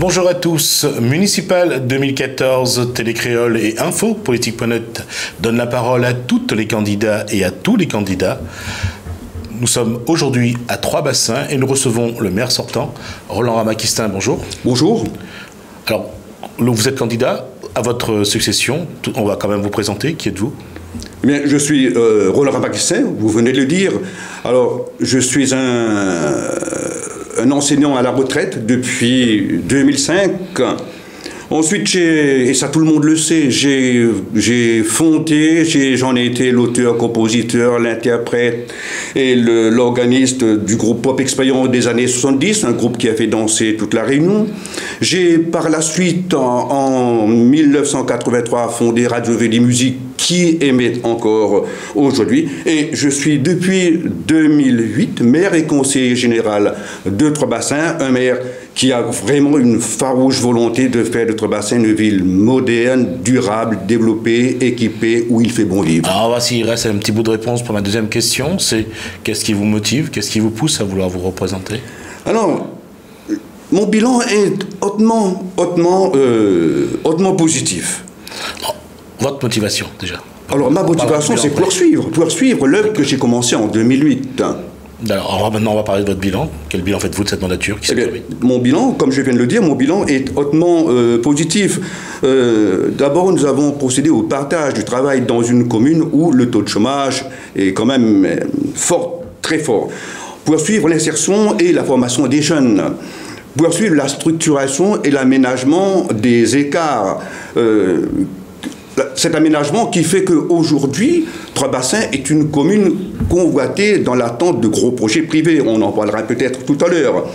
Bonjour à tous. Municipal 2014, Télécréole et Info, Politique.net donne la parole à toutes les candidats et à tous les candidats. Nous sommes aujourd'hui à Trois-Bassins et nous recevons le maire sortant, Roland Ramaquistin. Bonjour. Bonjour. Alors, vous êtes candidat à votre succession. On va quand même vous présenter. Qui êtes-vous? Eh bien, je suis Roland Ramaquistin, vous venez de le dire. Alors, je suis un enseignant à la retraite depuis 2005. Ensuite, et ça tout le monde le sait, j'ai fondé, j'en ai été l'auteur, compositeur, l'interprète et l'organiste du groupe Pop Expérience des années 70, un groupe qui a fait danser toute la Réunion. J'ai par la suite, en 1983, fondé Radio Véli Musique, qui émet encore aujourd'hui. Et je suis depuis 2008 maire et conseiller général de Trois-Bassins, un maire qui a vraiment une farouche volonté de faire de Trois-Bassins une ville moderne, durable, développée, équipée, où il fait bon vivre. Alors voici, il reste un petit bout de réponse pour ma deuxième question, c'est qu'est-ce qui vous motive, qu'est-ce qui vous pousse à vouloir vous représenter? Alors, mon bilan est hautement positif. Votre motivation, déjà? Alors, ma motivation, c'est poursuivre l'œuvre que j'ai commencée en 2008. Alors, maintenant, on va parler de votre bilan. Quel bilan faites-vous de cette mandature qui Mon bilan, comme je viens de le dire, mon bilan est hautement positif. D'abord, nous avons procédé au partage du travail dans une commune où le taux de chômage est quand même fort, très fort. Poursuivre l'insertion et la formation des jeunes. Poursuivre la structuration et l'aménagement des écarts. Cet aménagement qui fait qu'aujourd'hui, Trois-Bassins est une commune convoitée dans l'attente de gros projets privés. On en parlera peut-être tout à l'heure.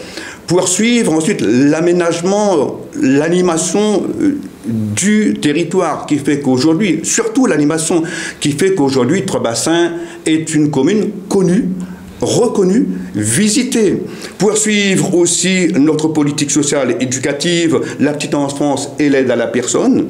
Poursuivre ensuite l'aménagement, l'animation du territoire qui fait qu'aujourd'hui, surtout l'animation qui fait qu'aujourd'hui, Trois-Bassins est une commune connue, reconnue, visitée. Poursuivre aussi notre politique sociale et éducative, la petite enfance et l'aide à la personne.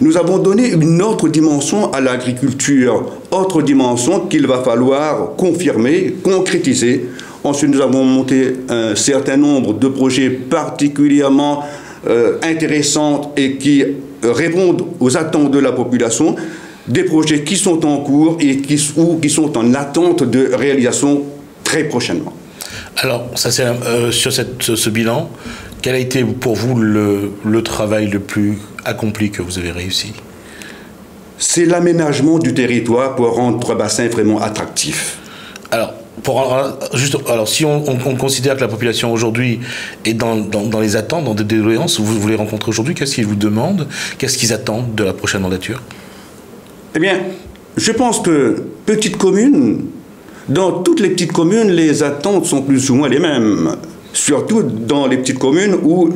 Nous avons donné une autre dimension à l'agriculture, autre dimension qu'il va falloir confirmer, concrétiser. Ensuite, nous avons monté un certain nombre de projets particulièrement intéressants et qui répondent aux attentes de la population, des projets qui sont en cours et qui sont en attente de réalisation très prochainement. Alors, ça c'est sur ce bilan, quel a été pour vous le travail le plus accompli que vous avez réussi? C'est l'aménagement du territoire pour rendre Trois-Bassins vraiment attractif. Alors, si on considère que la population aujourd'hui est dans les attentes, dans des doléances, vous les rencontrez aujourd'hui, qu'est-ce qu'ils vous demandent? Qu'est-ce qu'ils attendent de la prochaine mandature? Eh bien, je pense que petite commune, dans toutes les petites communes, les attentes sont plus ou moins les mêmes. Surtout dans les petites communes où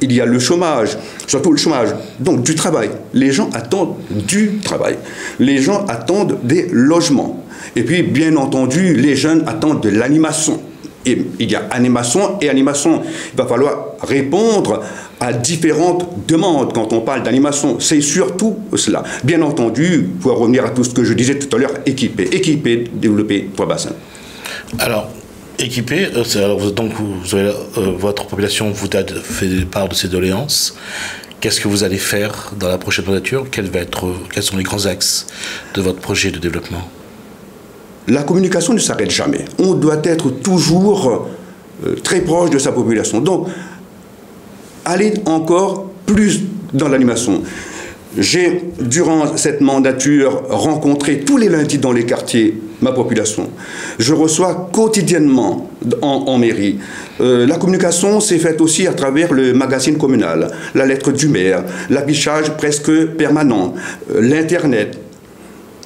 il y a le chômage, surtout le chômage, donc du travail. Les gens attendent du travail. Les gens attendent des logements. Et puis, bien entendu, les jeunes attendent de l'animation. Et il y a animation et animation. Il va falloir répondre à différentes demandes quand on parle d'animation. C'est surtout cela. Bien entendu, pour revenir à tout ce que je disais tout à l'heure, équiper, développer Trois-Bassins. Alors, équipé, donc votre population vous a fait part de ses doléances. Qu'est-ce que vous allez faire dans la prochaine mandature? Quels sont les grands axes de votre projet de développement? La communication ne s'arrête jamais. On doit être toujours très proche de sa population. Donc, aller encore plus dans l'animation. J'ai, durant cette mandature, rencontré tous les lundis dans les quartiers ma population. Je reçois quotidiennement en mairie. La communication s'est faite aussi à travers le magazine communal, la lettre du maire, l'affichage presque permanent, l'Internet.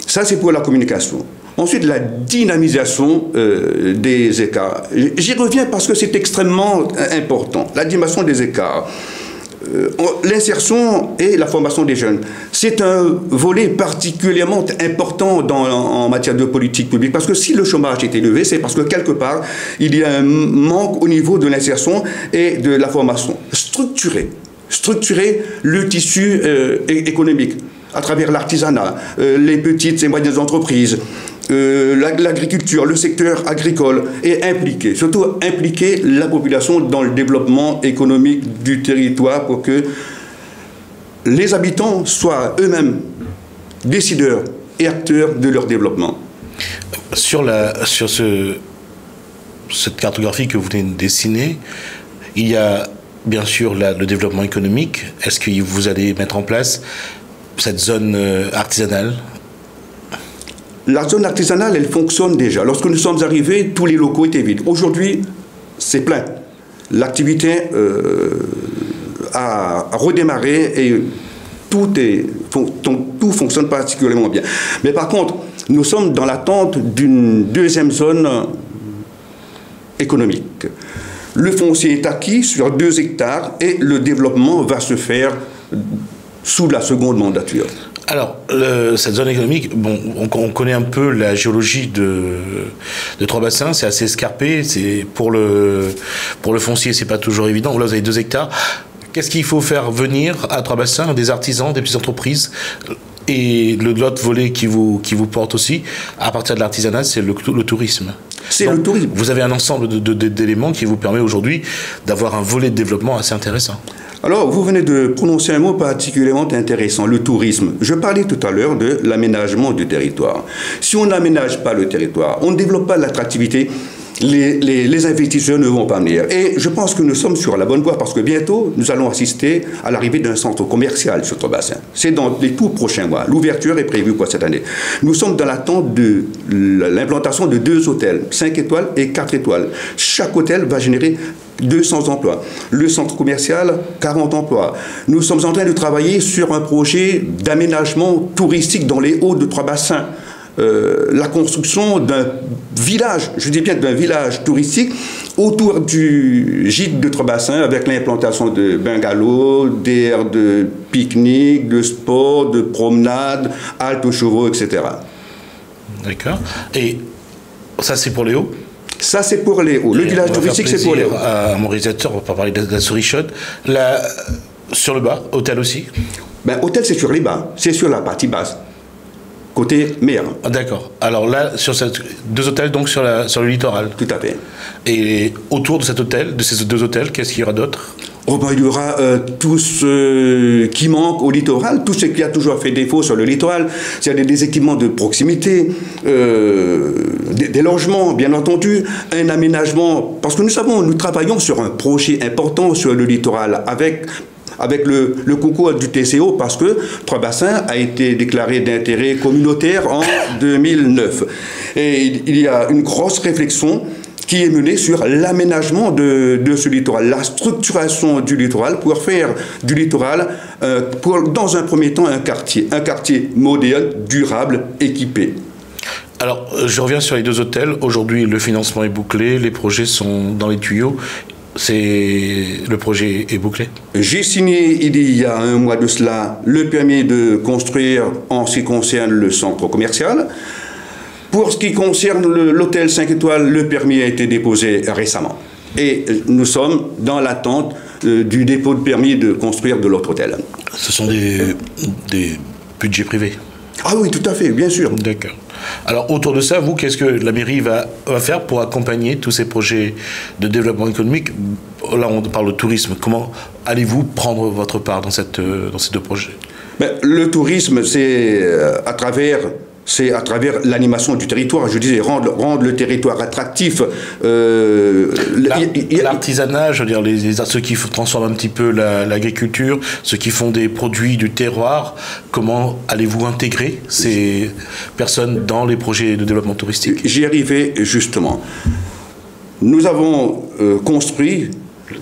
Ça, c'est pour la communication. Ensuite, la dynamisation des écarts. J'y reviens parce que c'est extrêmement important. La dynamisation des écarts. L'insertion et la formation des jeunes. C'est un volet particulièrement important en matière de politique publique, parce que si le chômage est élevé, c'est parce que quelque part, il y a un manque au niveau de l'insertion et de la formation. Structurer le tissu économique à travers l'artisanat, les petites et moyennes entreprises, l'agriculture, le secteur agricole est impliqué, surtout impliquer la population dans le développement économique du territoire pour que les habitants soient eux-mêmes décideurs et acteurs de leur développement. Sur cette cartographie que vous venez de dessiner, il y a bien sûr le développement économique. Est-ce que vous allez mettre en place cette zone artisanale? La zone artisanale, elle fonctionne déjà. Lorsque nous sommes arrivés, tous les locaux étaient vides. Aujourd'hui, c'est plein. L'activité a redémarré et tout fonctionne particulièrement bien. Mais par contre, nous sommes dans l'attente d'une deuxième zone économique. Le foncier est acquis sur 2 hectares et le développement va se faire sous la seconde mandature. Alors, cette zone économique, bon, on connaît un peu la géologie de Trois-Bassins, c'est assez escarpé, pour le foncier, c'est pas toujours évident. Là, vous avez 2 hectares. Qu'est-ce qu'il faut faire venir à Trois-Bassins? Des artisans, des petites entreprises, et l'autre volet qui vous porte aussi, à partir de l'artisanat, c'est le tourisme. C'est le tourisme. Vous avez un ensemble d'éléments qui vous permet aujourd'hui d'avoir un volet de développement assez intéressant. Alors, vous venez de prononcer un mot particulièrement intéressant, le tourisme. Je parlais tout à l'heure de l'aménagement du territoire. Si on n'aménage pas le territoire, on ne développe pas l'attractivité, les investisseurs ne vont pas venir. Et je pense que nous sommes sur la bonne voie parce que bientôt, nous allons assister à l'arrivée d'un centre commercial sur Trois-Bassins. C'est dans les tout prochains mois. L'ouverture est prévue pour cette année. Nous sommes dans l'attente de l'implantation de 2 hôtels, 5 étoiles et 4 étoiles. Chaque hôtel va générer 200 emplois. Le centre commercial, 40 emplois. Nous sommes en train de travailler sur un projet d'aménagement touristique dans les Hauts de Trois-Bassins. La construction d'un village, je dis bien d'un village touristique autour du gîte de Trois-Bassins avec l'implantation de bungalows, d'aires de pique-nique, de sport, de promenade, haltes aux chevaux, etc. D'accord. Et ça, c'est pour les Hauts? Ça, c'est pour les Hauts. Le village touristique, c'est pour les Hauts. À mon réalisateur, on va pas parler de la souris chaude. Là, sur le bas, hôtel aussi? Ben, hôtel, c'est sur les bas. C'est sur la partie basse. Côté mer. Ah, d'accord. Alors là, sur 2 hôtels, donc sur le littoral. Tout à fait. Et autour de ces 2 hôtels, qu'est-ce qu'il y aura d'autre? Oh ben, il y aura tout ce qui manque au littoral, tout ce qui a toujours fait défaut sur le littoral, c'est-à-dire des équipements de proximité, des logements, bien entendu, un aménagement, parce que nous travaillons sur un projet important sur le littoral avec le concours du TCO, parce que Trois-Bassins a été déclaré d'intérêt communautaire en 2009. Et il y a une grosse réflexion qui est menée sur l'aménagement de ce littoral, la structuration du littoral pour faire du littoral, dans un premier temps, un quartier moderne, durable, équipé. Alors, je reviens sur les 2 hôtels. Aujourd'hui, le financement est bouclé, les projets sont dans les tuyaux. Le projet est bouclé? J'ai signé il y a un mois de cela le permis de construire en ce qui concerne le centre commercial. Pour ce qui concerne l'hôtel 5 étoiles, le permis a été déposé récemment. Et nous sommes dans l'attente du dépôt de permis de construire de l'autre hôtel. Ce sont des budgets privés? Ah oui, tout à fait, bien sûr. D'accord. Alors, autour de ça, vous, qu'est-ce que la mairie va faire pour accompagner tous ces projets de développement économique? Là, on parle de tourisme. Comment allez-vous prendre votre part dans ces 2 projets? Le tourisme, c'est à travers l'animation du territoire, je disais, rendre le territoire attractif. L'artisanat, je veux dire, ceux qui transforment un petit peu l'agriculture, ceux qui font des produits du terroir, comment allez-vous intégrer ces personnes dans les projets de développement touristique? J'y arrivais justement. Nous avons construit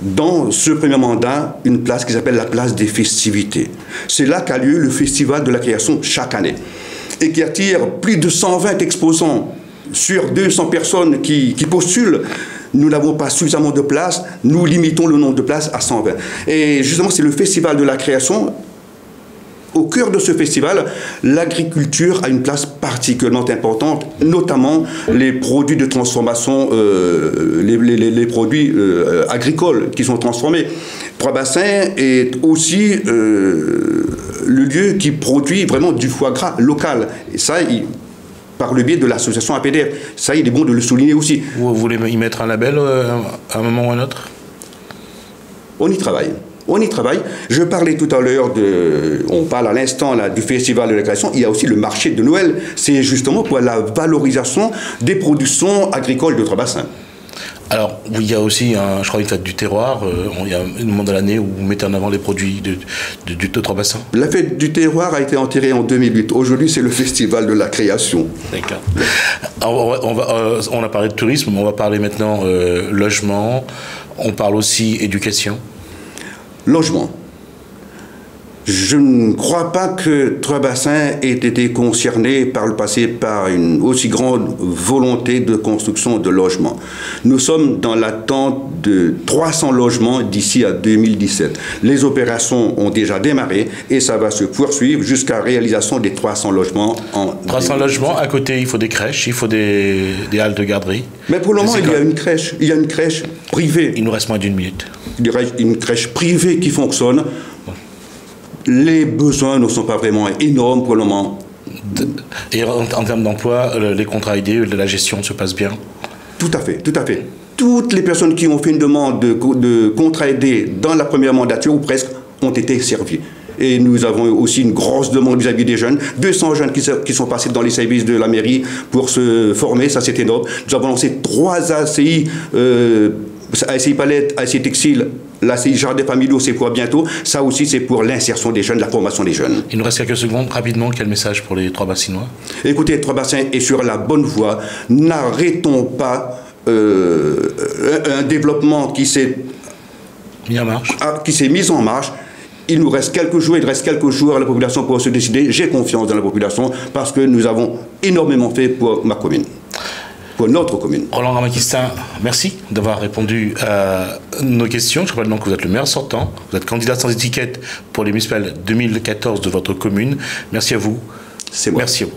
dans ce premier mandat une place qui s'appelle la place des festivités. C'est là qu'a lieu le festival de la création chaque année, et qui attire plus de 120 exposants sur 200 personnes qui postulent. Nous n'avons pas suffisamment de places, nous limitons le nombre de places à 120. Et justement, c'est le festival de la création. Au cœur de ce festival, l'agriculture a une place particulièrement importante, notamment les produits de transformation, les produits agricoles qui sont transformés. Trois-Bassins est aussi le lieu qui produit vraiment du foie gras local. Et ça, par le biais de l'association APDF. Ça, il est bon de le souligner aussi. Vous voulez y mettre un label à un moment ou à un autre? On y travaille. On y travaille. Je parlais tout à l'heure on parle à l'instant du festival de la création. Il y a aussi le marché de Noël. C'est justement pour la valorisation des productions agricoles de Trois-Bassins. Alors, il y a aussi, je crois, une fête du terroir. Il y a un moment de l'année où vous mettez en avant les produits de Trois-Bassins. La fête du terroir a été enterrée en 2008. Aujourd'hui, c'est le festival de la création. D'accord. On a parlé de tourisme, mais on va parler maintenant logement. On parle aussi éducation. Logement. Je ne crois pas que Trois-Bassins ait été concerné par le passé par une aussi grande volonté de construction de logements. Nous sommes dans l'attente de 300 logements d'ici à 2017. Les opérations ont déjà démarré et ça va se poursuivre jusqu'à la réalisation des 300 logements en 300 logements, à côté il faut des crèches, il faut des halles de garderie. Mais pour le moment, il y a une crèche privée. Il nous reste moins d'une minute. Une crèche privée qui fonctionne. Les besoins ne sont pas vraiment énormes pour le moment. Et en termes d'emploi, les contrats aidés, la gestion se passe bien? Tout à fait, tout à fait. Toutes les personnes qui ont fait une demande de contrat aidé dans la première mandature, ou presque, ont été servies. Et nous avons aussi une grosse demande vis-à-vis des jeunes. 200 jeunes qui sont passés dans les services de la mairie pour se former, ça c'est énorme. Nous avons lancé 3 ACI, ACI Palette, ACI Textile, l'ACI Jardin Familiaux, c'est pour bientôt. Ça aussi, c'est pour l'insertion des jeunes, la formation des jeunes. Il nous reste quelques secondes. Rapidement, quel message pour les Trois-Bassinois? Écoutez, Trois-Bassins est sur la bonne voie. N'arrêtons pas un développement qui s'est mis en marche. Il nous reste quelques jours, à la population pour se décider. J'ai confiance dans la population parce que nous avons énormément fait pour ma commune. Pour notre commune. Roland Ramakistin, merci d'avoir répondu à nos questions. Je rappelle donc que vous êtes le maire sortant, vous êtes candidat sans étiquette pour les municipales 2014 de votre commune. Merci à vous. C'est moi. Merci à vous.